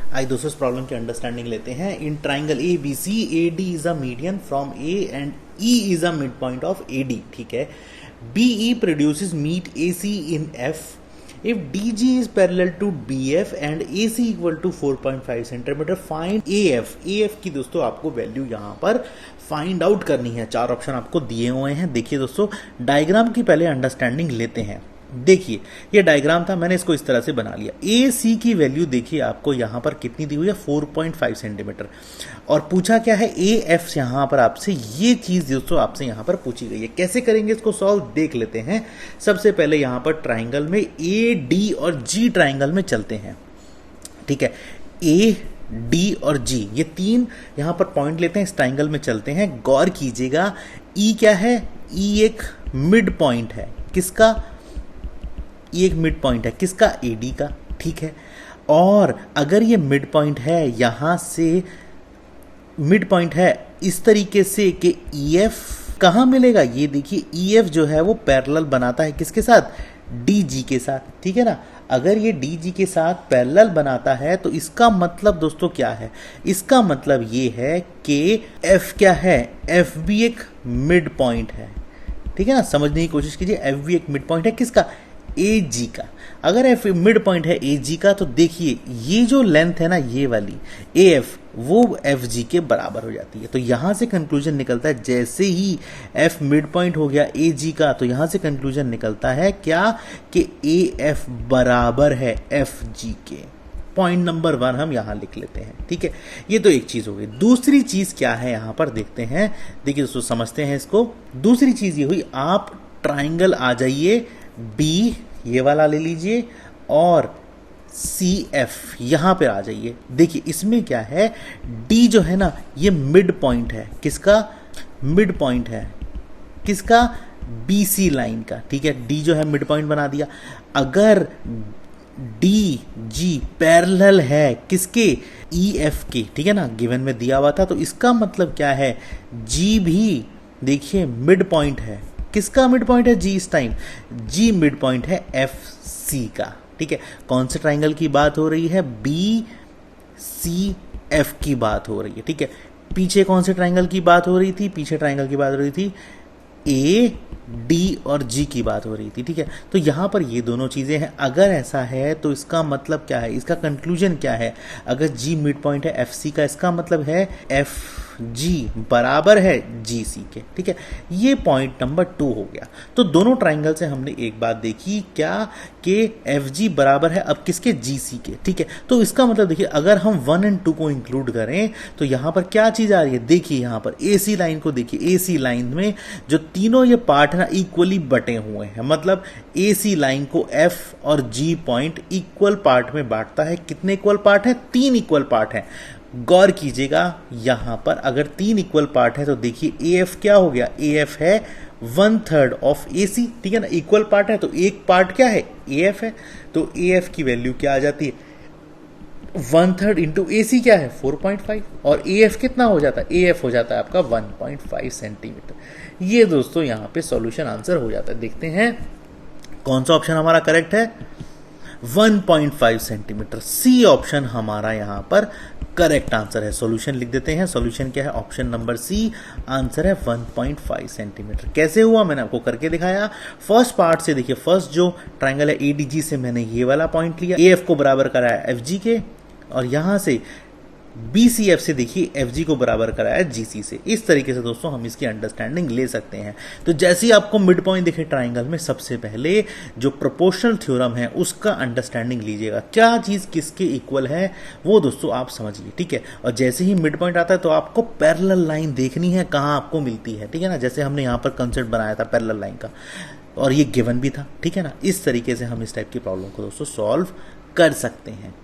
आई दोस्तों इस प्रॉब्लम की अंडरस्टैंडिंग लेते हैं। In triangle A B C A D is a median from A and E is a mid point of A D. ठीक है, B E produces meet A C in F if D G is parallel to B F and A C equal to 4.5 centimetre. Find A F. A F की दोस्तों आपको value यहां पर find out करनी है। चार ऑप्शन आपको दिए हुए हैं। देखिए दोस्तों, डायग्राम की पहले अंडरस्टैंडिंग लेते हैं। देखिए ये डायग्राम था, मैंने इसको इस तरह से बना लिया। ए सी की वैल्यू देखिए आपको यहां पर कितनी दी हुई है, 4.5 सेंटीमीटर। और पूछा क्या है, ए एफ यहां पर आपसे ये चीज दोस्तों आपसे यहां पर पूछी गई है। कैसे करेंगे इसको सॉल्व, देख लेते हैं। सबसे पहले यहां पर ट्राइंगल में ए डी और जी ट्राइंगल में चलते हैं। ठीक है, ए डी और जी ये तीन यहां पर पॉइंट लेते हैं, इस ट्राइंगल में चलते हैं। गौर कीजिएगा, ई क्या है, ई एक मिड पॉइंट है। किसका, ये एक मिड पॉइंट है, किसका, एडी का। ठीक है, और अगर ये मिड पॉइंट है, यहां से मिड पॉइंट है इस तरीके से कि ईएफ कहां मिलेगा, ये देखिए ईएफ जो है वो पैरेलल बनाता है किसके साथ, डीजी के साथ। ठीक है ना, अगर ये डीजी के साथ पैरेलल बनाता है तो इसका मतलब दोस्तों क्या है, इसका मतलब ये है कि एफ क्या है, एफ भी एक मिड पॉइंट है। ठीक है ना, समझने की कोशिश कीजिए, एफ भी एक मिड पॉइंट है किसका, ए जी का। अगर एफ मिड पॉइंट है ए जी का तो देखिए ये जो लेंथ है ना, ये वाली ए एफ, वो एफ जी के बराबर हो जाती है। तो यहां से कंक्लूजन निकलता है, जैसे ही एफ मिड पॉइंट हो गया ए जी का, तो यहां से कंक्लूजन निकलता है क्या, कि ए एफ बराबर है एफ जी के। पॉइंट नंबर 1 हम यहां लिख लेते हैं। ठीक है, ये तो एक चीज हो गई। दूसरी चीज क्या है यहां पर देखते हैं। देखिए दोस्तों समझते हैं इसको। दूसरी चीज ये हुई, आप ट्राइंगल आ जाइए, बी ये वाला ले लीजिए और सी एफ यहां पे आ जाइए। देखिए इसमें क्या है, डी जो है ना ये मिड पॉइंट है, किसका, मिड पॉइंट है किसका, बी सी लाइन का। ठीक है, डी जो है मिड पॉइंट बना दिया। अगर डी जी पैरेलल है किसके, ई एफ के। ठीक है ना, गिवन में दिया हुआ था, तो इसका मतलब क्या है, जी भी देखिए मिड पॉइंट है। किसका मिड पॉइंट है, जी। इस टाइम जी मिड पॉइंट है एफ सी का। ठीक है, कौन से ट्राइंगल की बात हो रही है, बी सी एफ की बात हो रही है। ठीक है, पीछे कौन से ट्राइंगल की बात हो रही थी, पीछे ट्राइंगल की बात हो रही थी, ए डी और जी की बात हो रही थी। ठीक है, तो यहां पर ये दोनों चीजें हैं। अगर ऐसा है तो इसका मतलब क्या है, इसका कंक्लूजन क्या है, अगर जी मिड पॉइंट है एफ सी का, इसका मतलब है एफ जी बराबर है जी सी के। ठीक है, ये पॉइंट नंबर 2 हो गया। तो दोनों ट्राइंगल से हमने एक बात देखी क्या, कि एफ जी बराबर है अब किसके, जी सी के। ठीक है, तो इसका मतलब देखिए अगर हम 1 और 2 को इंक्लूड करें तो यहां पर क्या चीज आ रही है, देखिए यहां पर ए सी लाइन को देखिए, ए सी लाइन में जो तीनों ये पार्ट है ना इक्वली बटे हुए हैं। मतलब ए सी लाइन को एफ और जी पॉइंट इक्वल पार्ट में बांटता है। कितने इक्वल पार्ट है, 3 इक्वल पार्ट है। गौर कीजिएगा यहां पर अगर 3 इक्वल पार्ट है तो देखिए ए एफ क्या हो गया, ए एफ है 1/3 ऑफ ए सी। ठीक है ना, इक्वल पार्ट है तो एक पार्ट क्या है, ए एफ है। तो ए एफ की वैल्यू क्या आ जाती है, 1/3 इंटू ए सी क्या है 4.5, और ए एफ कितना हो जाता है, ए एफ हो जाता है आपका 1.5 सेंटीमीटर। ये दोस्तों यहां पे सॉल्यूशन आंसर हो जाता है। देखते हैं कौन सा ऑप्शन हमारा करेक्ट है, 1.5 सेंटीमीटर। सी ऑप्शन हमारा यहां पर करेक्ट आंसर है। सॉल्यूशन लिख देते हैं, सॉल्यूशन क्या है, ऑप्शन नंबर सी, आंसर है 1.5 सेंटीमीटर। कैसे हुआ, मैंने आपको करके दिखाया। फर्स्ट पार्ट से देखिए, फर्स्ट जो ट्राइंगल है एडीजी से मैंने ये वाला पॉइंट लिया, ए एफ को बराबर कराया एफ जी के, और यहां से बी सी एफ से देखिए एफ जी को बराबर कराया जी सी से। इस तरीके से दोस्तों हम इसकी अंडरस्टैंडिंग ले सकते हैं। तो जैसे ही आपको मिड पॉइंट दिखे ट्राइंगल में, सबसे पहले जो प्रोपोर्शनल थ्योरम है उसका अंडरस्टैंडिंग लीजिएगा, क्या चीज किसके इक्वल है वो दोस्तों आप समझिए। ठीक है, और जैसे ही मिड पॉइंट आता है तो आपको पैरेलल लाइन देखनी है कहां आपको मिलती है। ठीक है ना, जैसे हमने यहां पर कंसेप्ट बनाया था पैरेलल लाइन का, और ये गिवन भी था। ठीक है ना, इस तरीके से हम इस टाइप की प्रॉब्लम को दोस्तों सॉल्व कर सकते हैं।